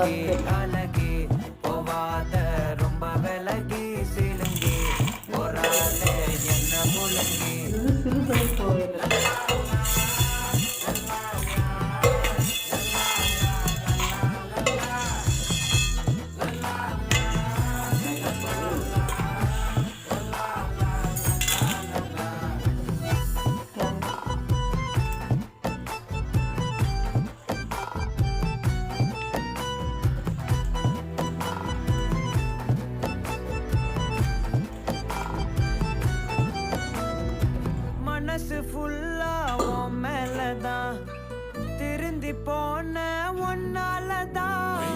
அழகே ஃபர்ஸ்ட். அழகே போவாத ரொம்ப விலகி சிலுங்கி ஒரு ஆளு என்ன முழுங்கி. இது சிறுபணி கோவில். மனசு ஃபுல்லா உன் மேலதான் திருந்தி போன ஒன்னாலதான்